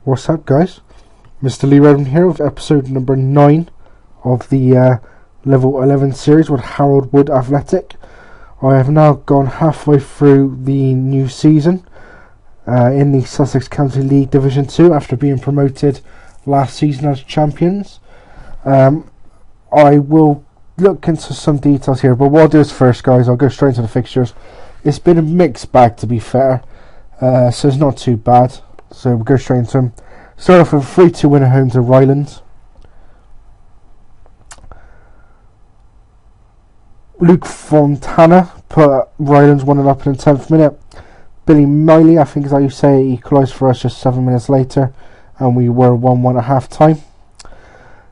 What's up, guys? Mr. Lee Redmond here with episode number 9 of the Level 11 series with Harold Wood Athletic. I have now gone halfway through the new season in the Sussex County League Division 2 after being promoted last season as champions. I will look into some details here, but what I'll do is first, guys, I'll go straight into the fixtures. It's been a mixed bag, to be fair, so it's not too bad. So we'll go straight into them. Start off with a 3-2 win at home to Rylands. Luke Fontana put Rylands 1-0 up in the 10th minute. Billy Miley, I think is how you say it, equalised for us just 7 minutes later, and we were 1-1 at half time.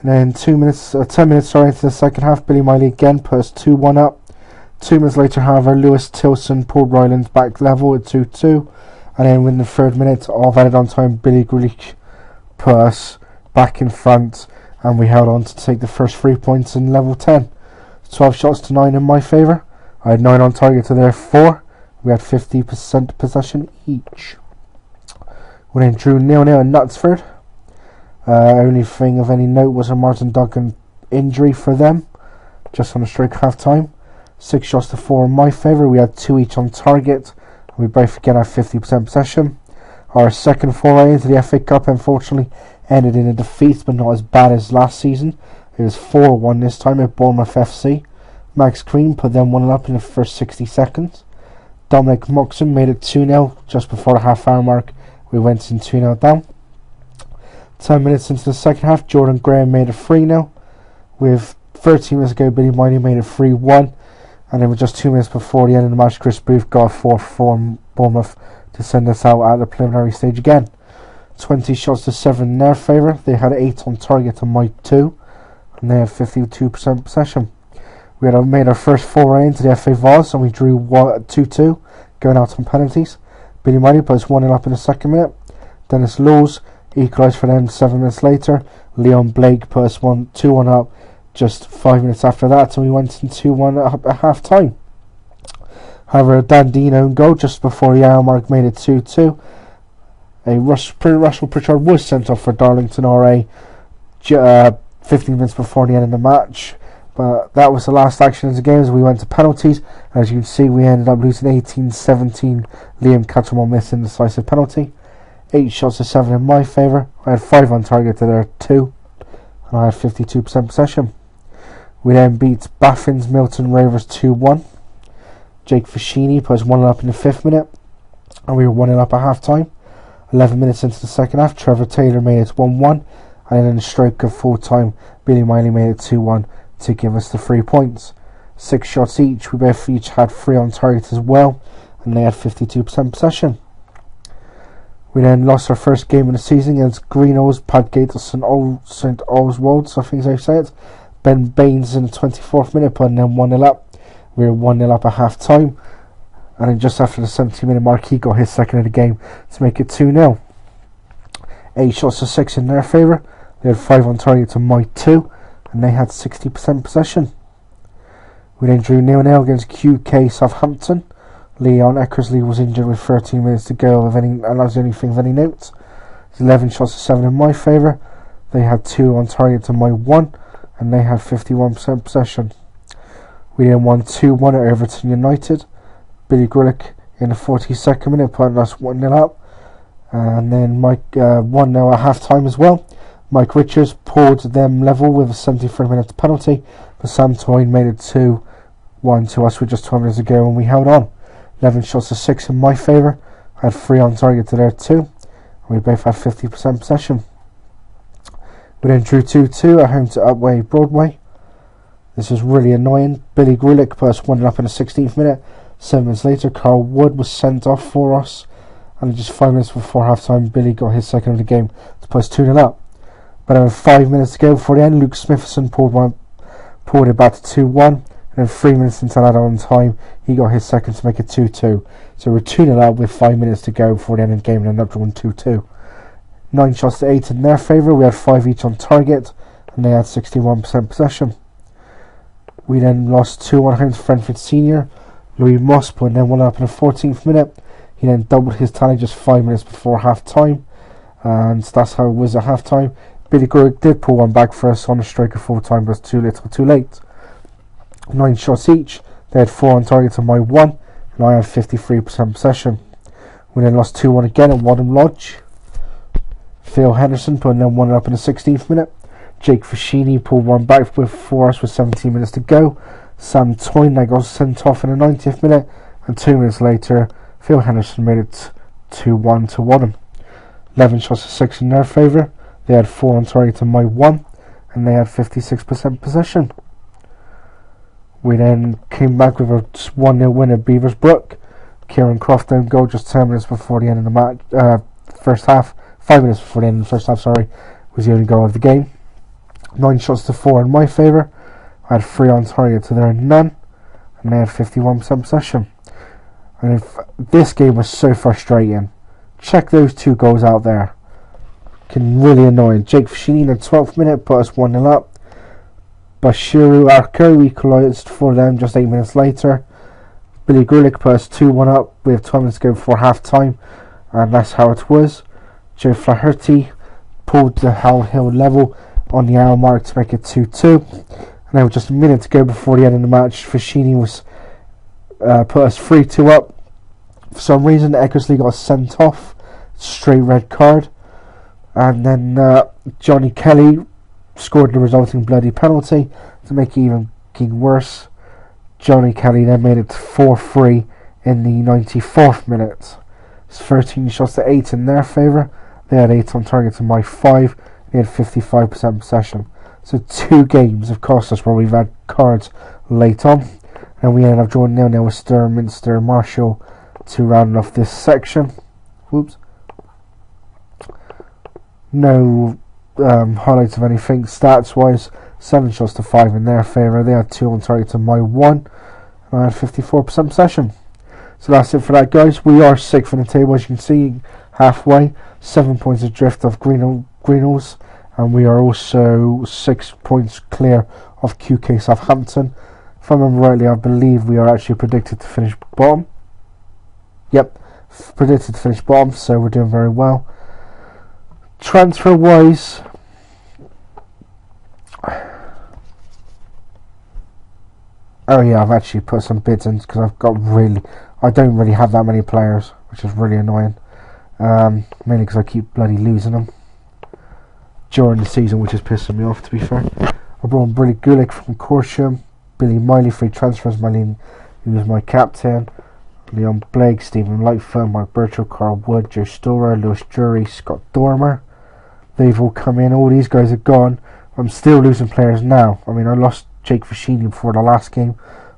And then 10 minutes into the second half, Billy Miley again put us 2-1 up. 2 minutes later, however, Lewis Tilson pulled Rylands back level at 2-2. And then within the 3rd minute of added on time, Billy Grealish put us back in front, and we held on to take the first 3 points in level 10. 12 shots to 9 in my favour. I had 9 on target to their 4. We had 50% possession each. We then drew 0-0 in Knutsford. Only thing of any note was a Martin Duggan injury for them, just on the stroke half time. 6 shots to 4 in my favour. We had 2 each on target. We both again had 50% possession. Our second foray into the FA Cup unfortunately ended in a defeat, but not as bad as last season. It was 4-1 this time at Bournemouth FC. Max Green put them 1-0 up in the first 60 seconds. Dominic Moxon made it 2-0 just before the half-hour mark. We went in 2-0 down. 10 minutes into the second half, Jordan Graham made it 3-0. With 13 minutes ago, Billy Miley made it 3-1. And then with just 2 minutes before the end of the match, Chris Booth got a 4 from Bournemouth to send us out at the preliminary stage again. 20 shots to 7 in their favour. They had 8 on target to my 2. And they had 52% possession. We had made our first foray into the FA Vase, and we drew 2-2, going out on penalties. Billy Miley put us 1-0 up in the 2nd minute. Dennis Laws equalised for them 7 minutes later. Leon Blake put us 2-1 up just 5 minutes after that, and we went in 2-1 up at half time. However, a Dan Dean own goal just before the hour mark made it 2-2. Russell Pritchard was sent off for Darlington RA 15 minutes before the end of the match, but that was the last action of the game as we went to penalties. As you can see, we ended up losing 18-17. Liam Cattermole missed an decisive penalty. 8 shots to 7 in my favour. I had 5 on target to their 2, and I had 52% possession. We then beat Baffin's Milton Ravers 2-1. Jake Fashini put us 1-0 up in the 5th minute, and we were 1-0 up at half time. 11 minutes into the second half, Trevor Taylor made it 1-1, and then in the stroke of full time, Billy Miley made it 2-1 to give us the 3 points. 6 shots each. We both each had 3 on target as well, and they had 52% possession. We then lost our first game of the season against Greenhills, Padgate or St Oswald's, I think I say it. Ben Baines in the 24th minute putting them 1-0 up. We were 1-0 up at half time, and then just after the 70-minute mark, he got his second of the game to make it 2-0. 8 shots to 6 in their favour. They had 5 on target to my 2, and they had 60% possession. We then drew 0-0 against QK Southampton. Leon Eckersley was injured with 13 minutes to go, and that was the only thing of any note. 11 shots to 7 in my favour. They had 2 on target to my 1, and they had 51% possession. We then won 2-1 at Everton United. Billy Grealish in the 42nd minute putting us 1-0 up, and then Mike 1-0 at half time as well. Mike Richards pulled them level with a 73rd minute penalty, but Sam Toyne made it 2-1 to us with just 12 minutes ago, and we held on. 11 shots to 6 in my favour. I had 3 on target to their 2, and we both had 50% possession. We then drew 2-2 at home to Upway Broadway. This was really annoying. Billy Grealish put us 1-0 up in the 16th minute. 7 minutes later, Carl Wood was sent off for us, and just 5 minutes before half time, Billy got his second of the game to put us 2-0 up. But then 5 minutes to go before the end, Luke Smithson pulled it back to 2-1, and then 3 minutes into that on time, he got his second to make it 2-2. So we're 2-0 up with 5 minutes to go before the end of the game, and ended up drawing 2-2. 9 shots to 8 in their favour. We had 5 each on target, and they had 61% possession. We then lost 2-1 home to Brentford Senior. Louis Moss put then 1 up in the 14th minute. He then doubled his tally just 5 minutes before half time, and that's how it was at half time. Billy Gurrick did pull one back for us on a striker full time, but too little too late. 9 shots each. They had 4 on target to my 1, and I had 53% possession. We then lost 2-1 again at Wadham Lodge. Phil Henderson putting them 1 up in the 16th minute. Jake Fashini pulled one back for us with 17 minutes to go. Sam Toynbee got sent off in the 90th minute, and 2 minutes later, Phil Henderson made it 2-1 to Wadham. 11 shots to 6 in their favour. They had 4 on target to my 1, and they had 56% possession. We then came back with a 1-0 win at Beaversbrook. Kieran Croft own goal just 10 minutes before the end of the match. First half, 5 minutes before the end of the first half, was the only goal of the game. 9 shots to 4 in my favour. I had 3 on target to their none, and they had 51% possession. And this game was so frustrating. Check those 2 goals out there. Really annoying. Jake Fashini in the 12th minute put us 1-0 up. Bashiru Arko equalised for them just 8 minutes later. Billy Gurlick put us 2-1 up with 12 minutes to go before half time, and that's how it was. Joe Flaherty pulled the Hull Hill level on the hour mark to make it 2-2. And then with just a minute to go before the end of the match, Fashini was put us 3-2 up. For some reason, Eckersley got sent off, straight red card. And then Johnny Kelly scored the resulting bloody penalty to make it even worse. Johnny Kelly then made it 4-3 in the 94th minute. It's 13 shots to 8 in their favour. They had 8 on target to my 5. They had 55% possession. So 2 games have cost us where we've had cards late on. And we ended up drawing 0-0 with Sturminster Marshall to round off this section. Whoops. No highlights of anything stats wise. 7 shots to 5 in their favour. They had 2 on target to my 1, and I had 54% possession. So that's it for that, guys. We are 6th in the table, as you can see, halfway. 7 points adrift of Greenhalghs, and we are also 6 points clear of QK Southampton. If I remember rightly, I believe we are actually predicted to finish bottom. Yep, predicted to finish bottom, so we're doing very well. Transfer wise, oh yeah, I've actually put some bids in because I don't really have that many players, which is really annoying. Mainly because I keep bloody losing them during the season, which is pissing me off, to be fair. I brought in Billy Gulick from Corsham, Billy Miley, free transfers, Miley, who was my captain, Leon Blake, Stephen Lightfoot, Mark Birchall, Carl Wood, Joe Storer, Lewis Drury, Scott Dormer. They've all come in. All these guys are gone. I'm still losing players now. I mean, I lost Jake Fashini before the last game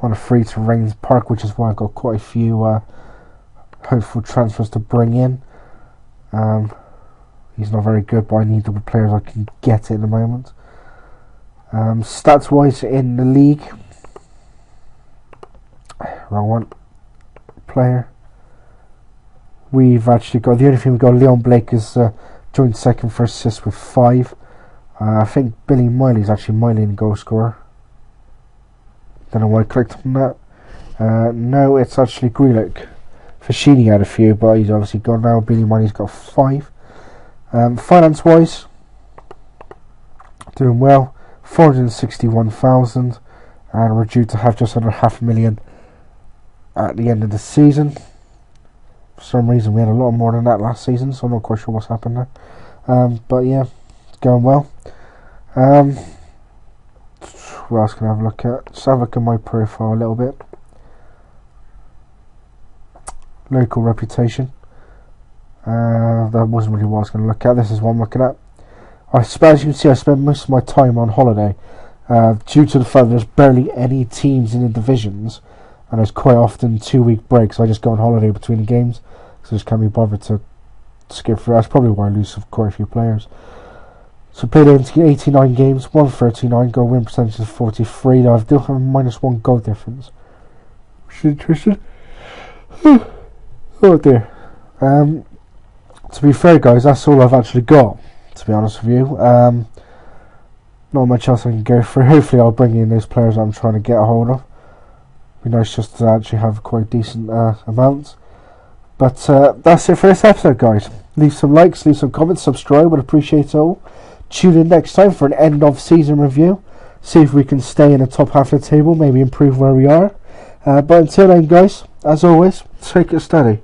on a free to Rains Park, which is why I got quite a few hopeful transfers to bring in. He's not very good, but I need the players I can get at the moment. Stats wise in the league, wrong one. Player. We've actually got, the only thing we've got, Leon Blake is joined second for assists with 5. I think Billy Miley's actually my leading goal scorer. Don't know why I clicked on that. No, it's actually Grealish. Fashini had a few, but he's obviously gone now. Billy Miley's got 5. Finance wise, doing well. 461,000, and we're due to have just under $500,000 at the end of the season. For some reason we had a lot more than that last season, so I'm not quite sure what's happened there. But yeah, it's going well. What else can I have a look at? Just have a look at my profile a little bit. Local reputation. That wasn't really what I was going to look at. This is what I'm looking at. As you can see, I spent most of my time on holiday due to the fact there's barely any teams in the divisions, and there's quite often 2-week breaks. So I just go on holiday between the games, so I just can't be bothered to skip through. That's probably why I lose quite a few players. So played 89 games, 139, goal win percentage is 43. Now I do have a -1 goal difference, which is interesting. Oh dear. To be fair, guys, that's all I've actually got, to be honest with you. Not much else I can go through. Hopefully I'll bring in those players that I'm trying to get a hold of. Be nice just to actually have quite decent amounts. But that's it for this episode, guys. Leave some likes, leave some comments, subscribe. Would appreciate it all. Tune in next time for an end of season review. See if we can stay in the top half of the table, maybe improve where we are. But until then, guys, as always, take it steady.